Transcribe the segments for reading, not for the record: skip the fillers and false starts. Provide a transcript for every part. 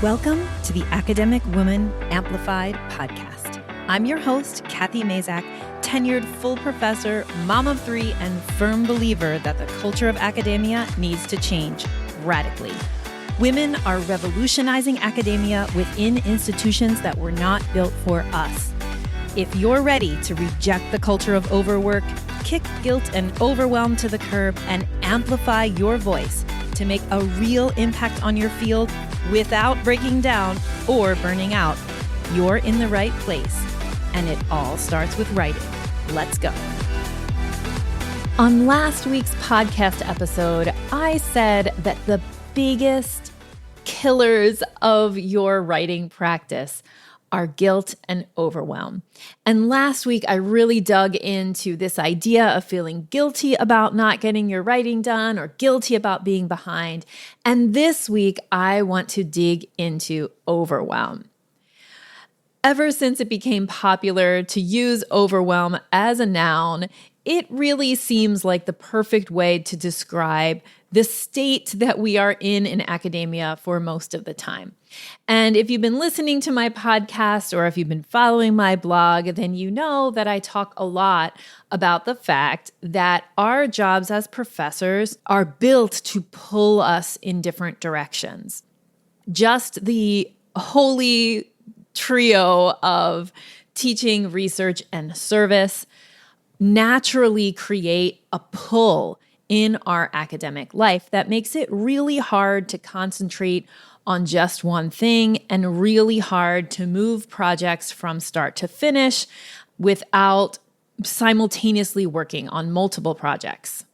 Welcome to the Academic Woman Amplified podcast. I'm your host, Kathy Mazak, tenured full professor, mom of three, and firm believer that the culture of academia needs to change radically. Women are revolutionizing academia within institutions that were not built for us. If you're ready to reject the culture of overwork, kick guilt and overwhelm to the curb, and amplify your voice to make a real impact on your field without breaking down or burning out, you're in the right place. And it all starts with writing. Let's go. On last week's podcast episode, I said that the biggest killers of your writing practice are guilt and overwhelm. And last week, I really dug into this idea of feeling guilty about not getting your writing done or guilty about being behind. And this week, I want to dig into overwhelm. Ever since it became popular to use overwhelm as a noun, it really seems like the perfect way to describe the state that we are in academia for most of the time. And if you've been listening to my podcast or if you've been following my blog, then you know that I talk a lot about the fact that our jobs as professors are built to pull us in different directions. Just the holy trio of teaching, research, and service naturally create a pull in our academic life that makes it really hard to concentrate on just one thing and really hard to move projects from start to finish without simultaneously working on multiple projects.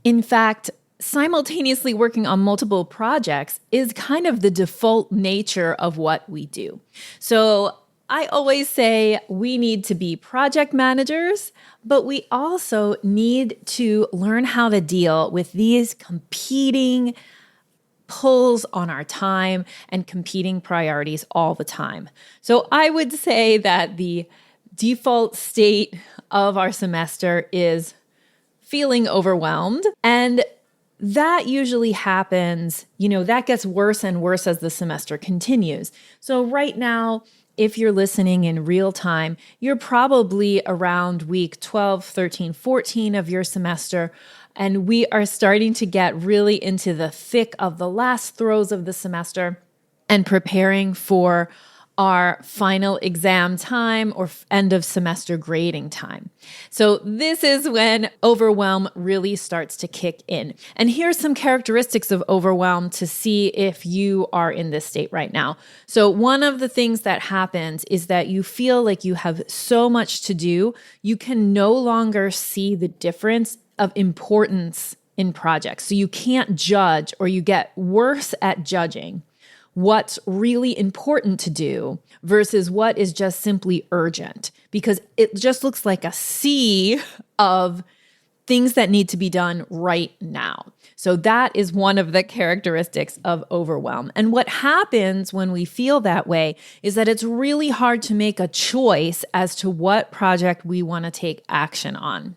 In fact, simultaneously working on multiple projects is kind of the default nature of what we do. So I always say we need to be project managers, but we also need to learn how to deal with these competing pulls on our time and competing priorities all the time. So I would say that the default state of our semester is feeling overwhelmed. And that usually happens, that gets worse and worse as the semester continues. So right now, if you're listening in real time, you're probably around week 12, 13, 14 of your semester, and we are starting to get really into the thick of the last throes of the semester and preparing for our final exam time or end of semester grading time. So this is when overwhelm really starts to kick in. And here's some characteristics of overwhelm to see if you are in this state right now. So one of the things that happens is that you feel like you have so much to do, you can no longer see the difference of importance in projects. So you can't judge, or you get worse at judging what's really important to do versus what is just simply urgent, because it just looks like a sea of things that need to be done right now. So that is one of the characteristics of overwhelm. And what happens when we feel that way is that it's really hard to make a choice as to what project we want to take action on.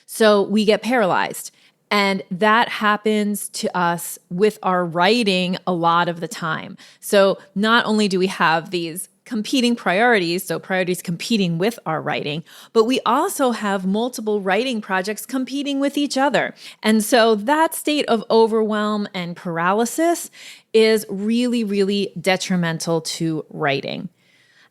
So we get paralyzed. And that happens to us with our writing a lot of the time. So not only do we have these competing priorities, so priorities competing with our writing, but we also have multiple writing projects competing with each other. And so that state of overwhelm and paralysis is really, really detrimental to writing.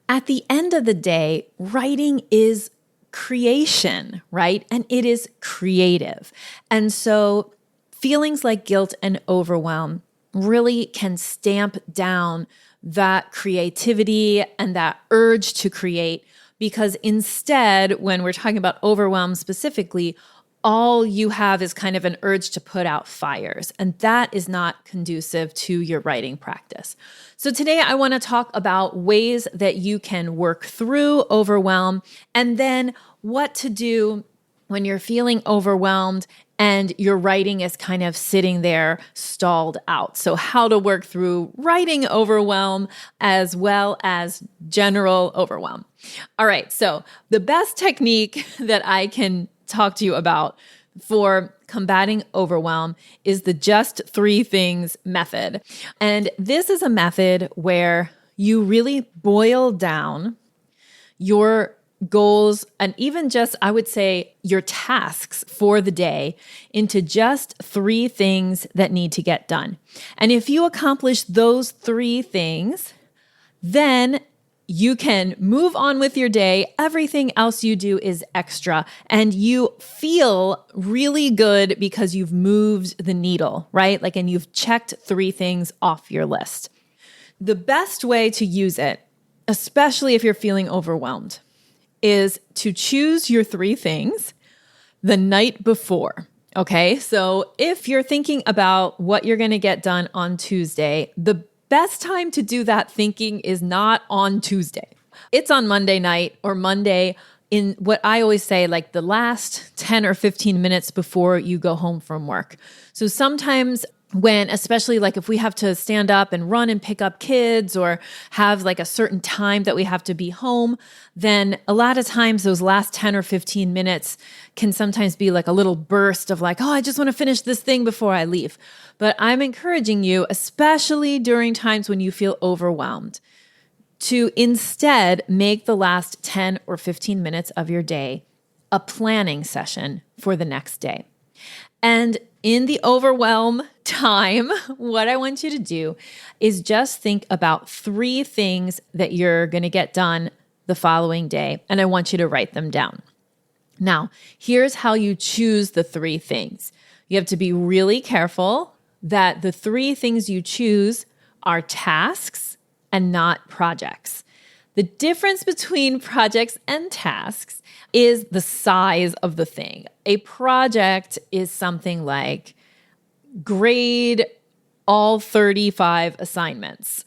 At the end of the day, writing is creation, right? And it is creative. And so feelings like guilt and overwhelm really can stamp down that creativity and that urge to create, because instead, when we're talking about overwhelm specifically, all you have is kind of an urge to put out fires, and that is not conducive to your writing practice. So today I want to talk about ways that you can work through overwhelm, and then what to do when you're feeling overwhelmed and your writing is kind of sitting there stalled out. So how to work through writing overwhelm as well as general overwhelm. All right, so the best technique that I can talk to you about for combating overwhelm is the just three things method. And this is a method where you really boil down your goals and even just, I would say, your tasks for the day into just three things that need to get done. And if you accomplish those three things, then you can move on with your day. Everything else you do is extra, and you feel really good because you've moved the needle, right? And you've checked three things off your list. The best way to use it, especially if you're feeling overwhelmed, is to choose your three things the night before. Okay, so if you're thinking about what you're going to get done on Tuesday, the best time to do that thinking is not on Tuesday. It's on Monday night or Monday in what I always say, the last 10 or 15 minutes before you go home from work. So sometimes when, especially if we have to stand up and run and pick up kids or have a certain time that we have to be home, then a lot of times those last 10 or 15 minutes can sometimes be a little burst of I just want to finish this thing before I leave. But I'm encouraging you, especially during times when you feel overwhelmed, to instead make the last 10 or 15 minutes of your day a planning session for the next day. And in the overwhelm time, what I want you to do is just think about three things that you're going to get done the following day, and I want you to write them down. Now, here's how you choose the three things. You have to be really careful that the three things you choose are tasks and not projects. The difference between projects and tasks is the size of the thing. A project is something like grade all 35 assignments,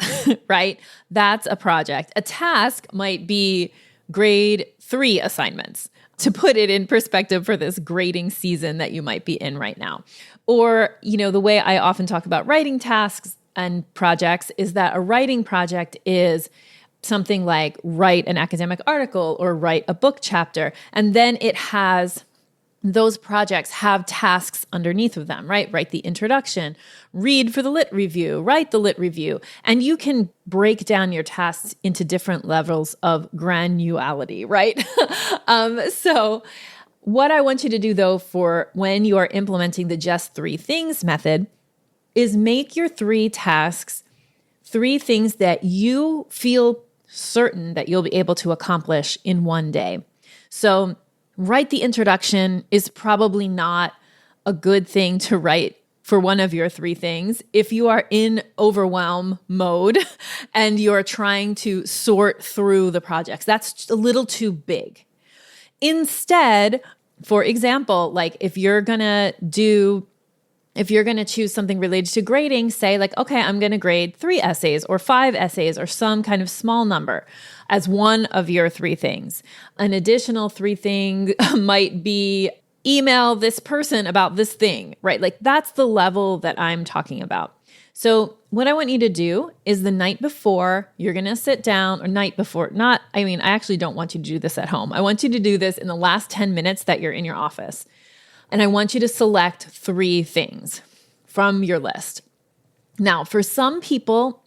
right? That's a project. A task might be grade 3 assignments, to put it in perspective for this grading season that you might be in right now. Or, the way I often talk about writing tasks and projects is that a writing project is something like write an academic article or write a book chapter. And then those projects have tasks underneath of them, right? Write the introduction, read for the lit review, write the lit review. And you can break down your tasks into different levels of granularity, right? So what I want you to do though, for when you are implementing the just three things method, is make your three tasks three things that you feel certain that you'll be able to accomplish in one day. So write the introduction is probably not a good thing to write for one of your three things. If you are in overwhelm mode and you're trying to sort through the projects, that's a little too big. Instead, for example, if you're going to choose something related to grading, say okay, I'm going to grade 3 essays or 5 essays or some kind of small number as one of your three things. An additional three thing might be email this person about this thing, right? That's the level that I'm talking about. So what I want you to do is the night before, you're going to sit down, or night before, I actually don't want you to do this at home. I want you to do this in the last 10 minutes that you're in your office. And I want you to select three things from your list. Now, for some people,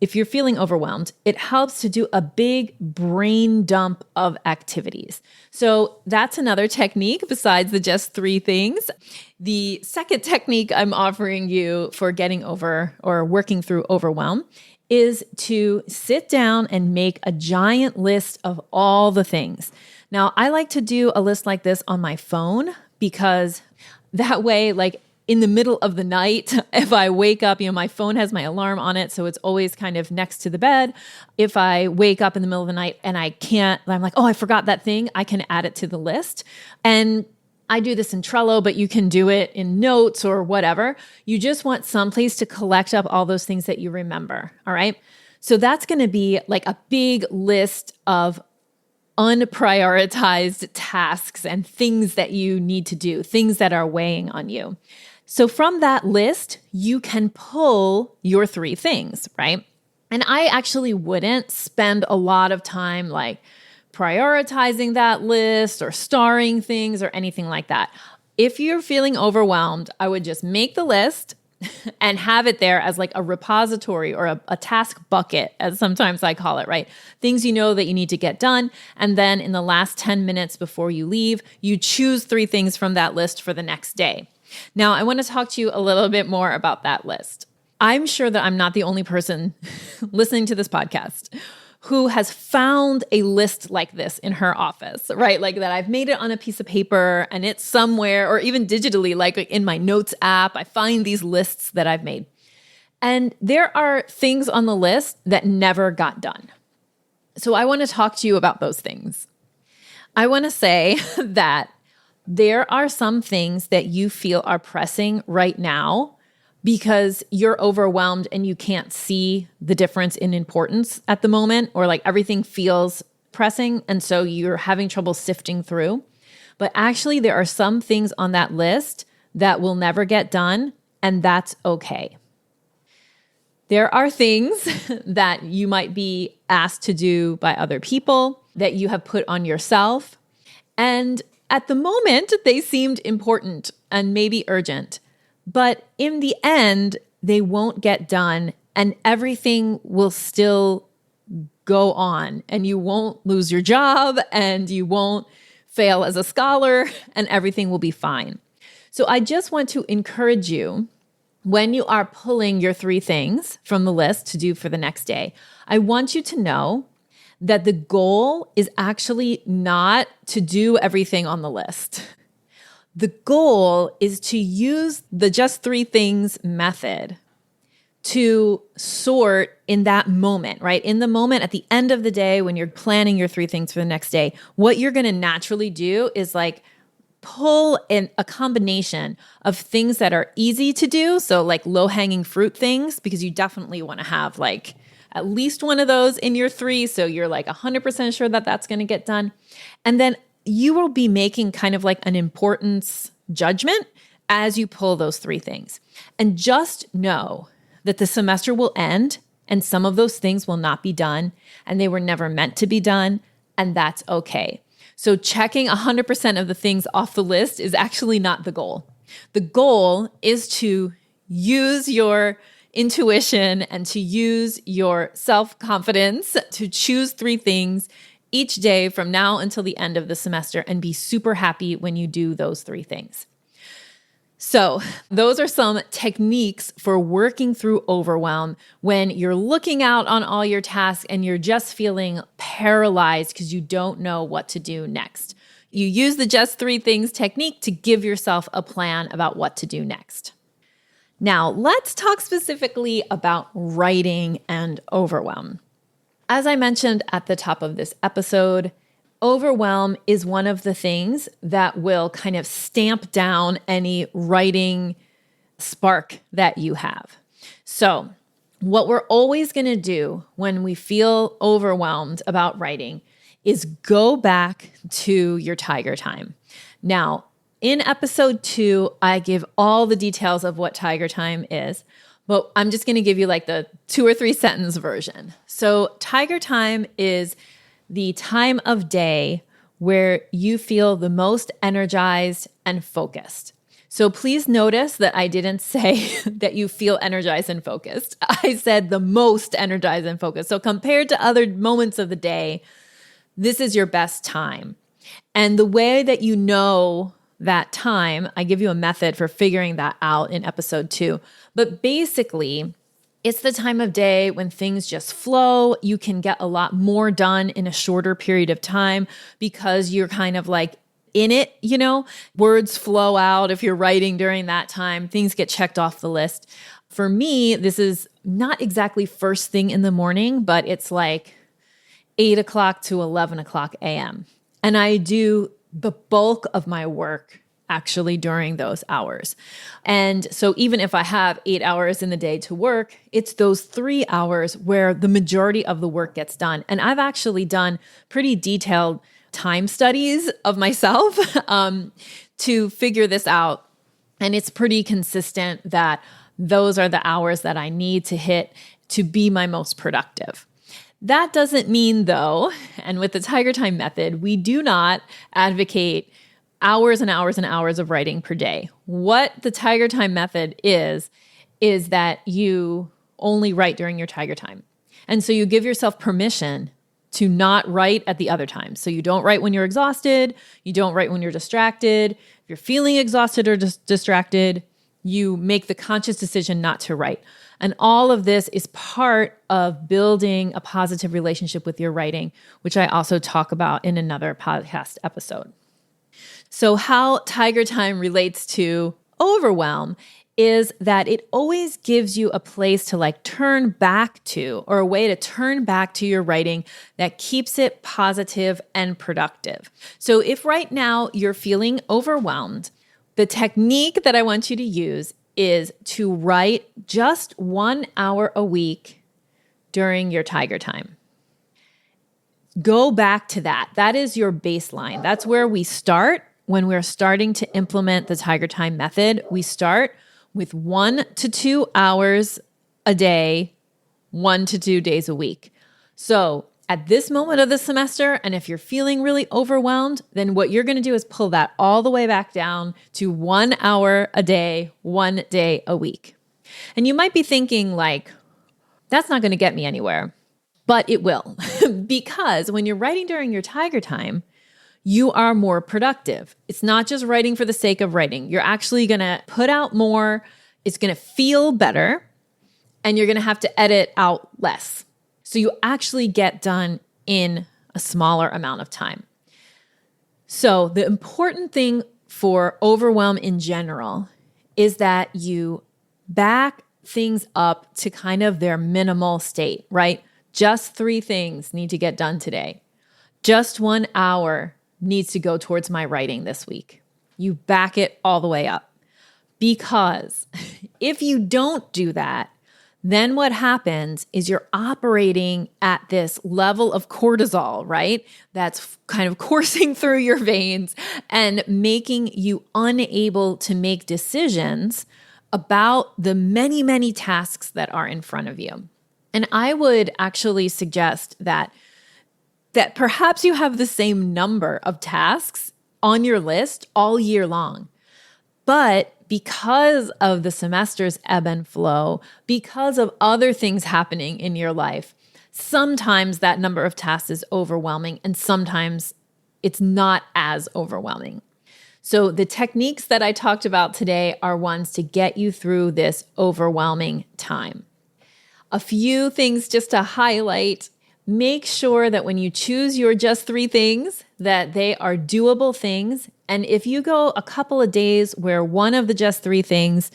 if you're feeling overwhelmed, it helps to do a big brain dump of activities. So that's another technique besides the just three things. The second technique I'm offering you for getting over or working through overwhelm is to sit down and make a giant list of all the things. Now, I like to do a list like this on my phone because that way, in the middle of the night, if I wake up, my phone has my alarm on it, so it's always kind of next to the bed. If I wake up in the middle of the night and I'm like, oh, I forgot that thing, I can add it to the list. And I do this in Trello, but you can do it in notes or whatever. You just want someplace to collect up all those things that you remember, all right? So that's going to be a big list of unprioritized tasks and things that you need to do, things that are weighing on you. So from that list, you can pull your three things, right? And I actually wouldn't spend a lot of time prioritizing that list or starring things or anything like that. if you're feeling overwhelmed, I would just make the list and have it there as like a repository or a task bucket, as sometimes I call it, right? Things you know that you need to get done. And then in the last 10 minutes before you leave, you choose 3 things from that list for the next day. Now, I want to talk to you a little bit more about that list. I'm sure that I'm not the only person listening to this podcast who has found a list like this in her office, right? Like that I've made it on a piece of paper and it's somewhere, or even digitally, like in my notes app, I find these lists that I've made. And there are things on the list that never got done. So I want to talk to you about those things. I want to say that there are some things that you feel are pressing right now because you're overwhelmed and you can't see the difference in importance at the moment, or like everything feels pressing. And so you're having trouble sifting through. But actually, there are some things on that list that will never get done, and that's okay. There are things that you might be asked to do by other people that you have put on yourself. And at the moment, they seemed important and maybe urgent. But in the end, they won't get done and everything will still go on, and you won't lose your job and you won't fail as a scholar, and everything will be fine. So I just want to encourage you, when you are pulling your 3 things from the list to do for the next day, I want you to know that the goal is actually not to do everything on the list. The goal is to use the just 3 things method to sort in that moment, right? In the moment at the end of the day, when you're planning your 3 things for the next day, what you're going to naturally do is like pull in a combination of things that are easy to do. So like low-hanging fruit things, because you definitely want to have like at least one of those in your 3. So you're like 100% sure that that's going to get done. And then you will be making kind of like an importance judgment as you pull those 3 things. And just know that the semester will end and some of those things will not be done and they were never meant to be done, and that's okay. So checking 100% of the things off the list is actually not the goal. The goal is to use your intuition and to use your self-confidence to choose 3 things each day from now until the end of the semester and be super happy when you do those 3 things. So those are some techniques for working through overwhelm when you're looking out on all your tasks and you're just feeling paralyzed because you don't know what to do next. You use the just 3 things technique to give yourself a plan about what to do next. Now, let's talk specifically about writing and overwhelm. As I mentioned at the top of this episode, overwhelm is one of the things that will kind of stamp down any writing spark that you have. So what we're always going to do when we feel overwhelmed about writing is go back to your tiger time. Now, in episode 2, I give all the details of what tiger time is. But I'm just going to give you like the 2 or 3 sentence version. So tiger time is the time of day where you feel the most energized and focused. So please notice that I didn't say that you feel energized and focused. I said the most energized and focused. So compared to other moments of the day, this is your best time. And the way that you know that time, I give you a method for figuring that out in episode 2. But basically, it's the time of day when things just flow. You can get a lot more done in a shorter period of time because you're kind of like in it, you know? Words flow out if you're writing during that time. Things get checked off the list. For me, this is not exactly first thing in the morning, but it's like 8 o'clock to 11 o'clock a.m. And I do the bulk of my work actually during those hours. And so even if I have 8 hours in the day to work, it's those 3 hours where the majority of the work gets done. And I've actually done pretty detailed time studies of myself to figure this out. And it's pretty consistent that those are the hours that I need to hit to be my most productive. That doesn't mean though, and with the Tiger Time method, we do not advocate hours and hours and hours of writing per day. What the Tiger Time method is that you only write during your Tiger Time. And so you give yourself permission to not write at the other times. So you don't write when you're exhausted. You don't write when you're distracted. If you're feeling exhausted or distracted, you make the conscious decision not to write. And all of this is part of building a positive relationship with your writing, which I also talk about in another podcast episode. So how Tiger Time relates to overwhelm is that it always gives you a place to turn back to, or a way to turn back to your writing that keeps it positive and productive. So if right now you're feeling overwhelmed, the technique that I want you to use is to write just 1 hour a week during your Tiger Time. Go back to that. That is your baseline. That's where we start when we're starting to implement the Tiger Time method. We start with 1 to 2 hours a day, 1 to 2 days a week. So at this moment of the semester, and if you're feeling really overwhelmed, then what you're going to do is pull that all the way back down to 1 hour a day, 1 day a week. And you might be thinking that's not going to get me anywhere, but it will. Because when you're writing during your Tiger Time, you are more productive. It's not just writing for the sake of writing. You're actually going to put out more. It's going to feel better, and you're going to have to edit out less. So you actually get done in a smaller amount of time. So the important thing for overwhelm in general is that you back things up to kind of their minimal state, right? Just 3 things need to get done today. Just 1 hour needs to go towards my writing this week. You back it all the way up. Because if you don't do that, then what happens is you're operating at this level of cortisol, right? That's kind of coursing through your veins and making you unable to make decisions about the many, many tasks that are in front of you. And I would actually suggest that perhaps you have the same number of tasks on your list all year long. But because of the semester's ebb and flow, because of other things happening in your life, sometimes that number of tasks is overwhelming and sometimes it's not as overwhelming. So the techniques that I talked about today are ones to get you through this overwhelming time. A few things just to highlight. Make sure that when you choose your just 3 things, that they are doable things. And if you go a couple of days where one of the just 3 things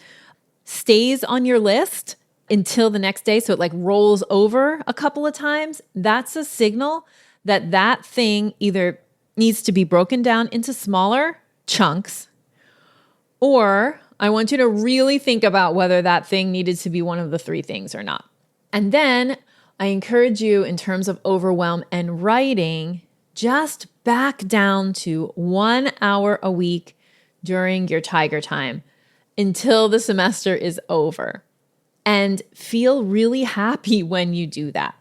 stays on your list until the next day, so it rolls over a couple of times, that's a signal that that thing either needs to be broken down into smaller chunks, or I want you to really think about whether that thing needed to be one of the 3 things or not. And then I encourage you, in terms of overwhelm and writing, just back down to 1 hour a week during your Tiger Time until the semester is over, and feel really happy when you do that.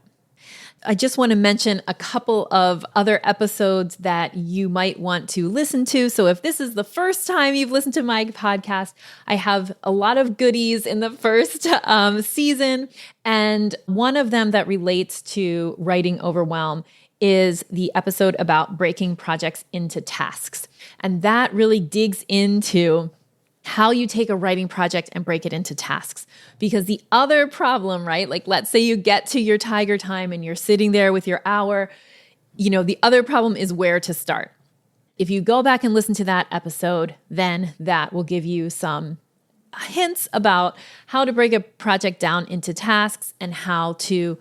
I just want to mention a couple of other episodes that you might want to listen to. So if this is the first time you've listened to my podcast, I have a lot of goodies in the first season. And one of them that relates to writing overwhelm is the episode about breaking projects into tasks. And that really digs into how you take a writing project and break it into tasks. Because the other problem, right? Let's say you get to your Tiger Time and you're sitting there with your hour, the other problem is where to start. If you go back and listen to that episode, then that will give you some hints about how to break a project down into tasks and how to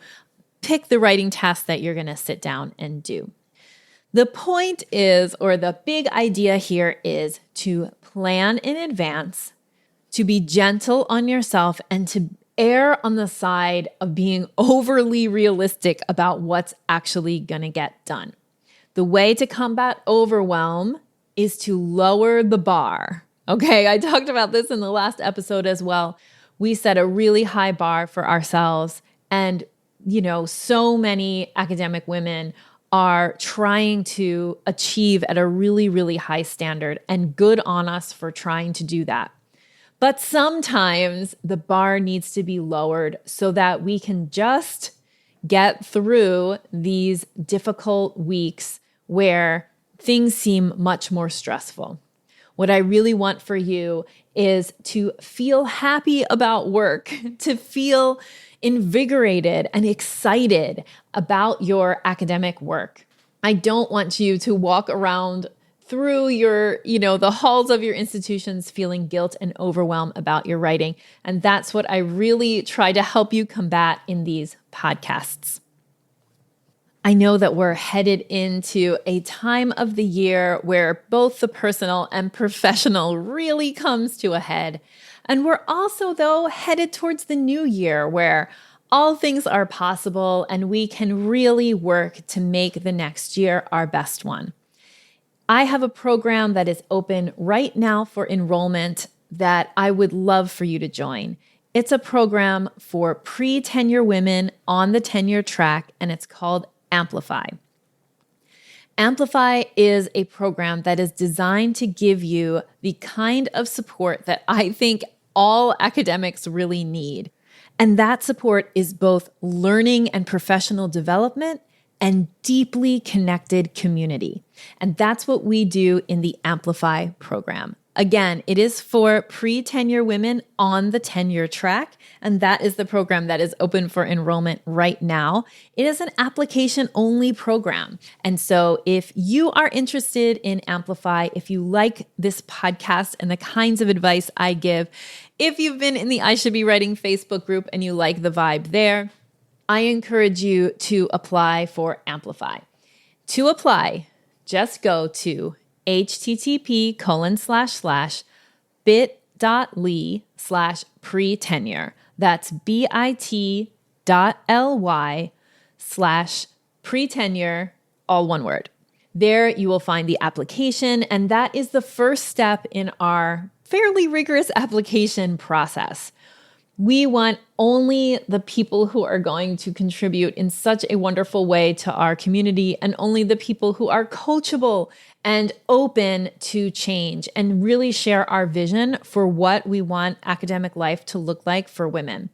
pick the writing task that you're going to sit down and do. The point is, or the big idea here is to plan in advance, to be gentle on yourself, and to err on the side of being overly realistic about what's actually going to get done. The way to combat overwhelm is to lower the bar. Okay, I talked about this in the last episode as well. We set a really high bar for ourselves, and so many academic women are trying to achieve at a really, really high standard, and good on us for trying to do that. But sometimes the bar needs to be lowered so that we can just get through these difficult weeks where things seem much more stressful. What I really want for you is to feel happy about work, to feel invigorated and excited about your academic work. I don't want you to walk around through the halls of your institutions feeling guilt and overwhelm about your writing. And that's what I really try to help you combat in these podcasts. I know that we're headed into a time of the year where both the personal and professional really comes to a head. And we're also, though, headed towards the new year where all things are possible and we can really work to make the next year our best one. I have a program that is open right now for enrollment that I would love for you to join. It's a program for pre-tenure women on the tenure track, and it's called Amplify. Amplify is a program that is designed to give you the kind of support that I think all academics really need. And that support is both learning and professional development and deeply connected community. And that's what we do in the Amplify program. Again, it is for pre-tenure women on the tenure track, and that is the program that is open for enrollment right now. It is an application-only program. And so if you are interested in Amplify, if you like this podcast and the kinds of advice I give, if you've been in the I Should Be Writing Facebook group and you like the vibe there, I encourage you to apply for Amplify. To apply, just go to http://bit.ly/pre-tenure. That's bit.ly/pre-tenure, all one word. There you will find the application, and that is the first step in our fairly rigorous application process. We want only the people who are going to contribute in such a wonderful way to our community, and only the people who are coachable and open to change and really share our vision for what we want academic life to look like for women.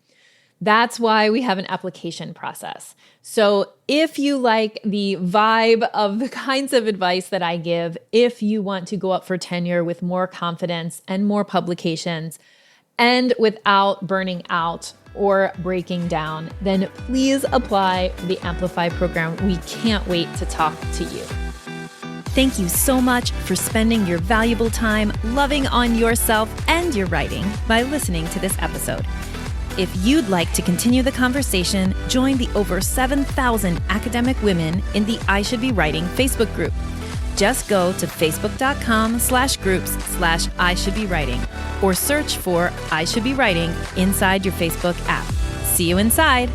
That's why we have an application process. So if you like the vibe of the kinds of advice that I give, if you want to go up for tenure with more confidence and more publications, and without burning out or breaking down, then please apply for the Amplify program. We can't wait to talk to you. Thank you so much for spending your valuable time loving on yourself and your writing by listening to this episode. If you'd like to continue the conversation, join the over 7,000 academic women in the I Should Be Writing Facebook group. Just go to facebook.com/groups/I Should Be Writing or search for I Should Be Writing inside your Facebook app. See you inside.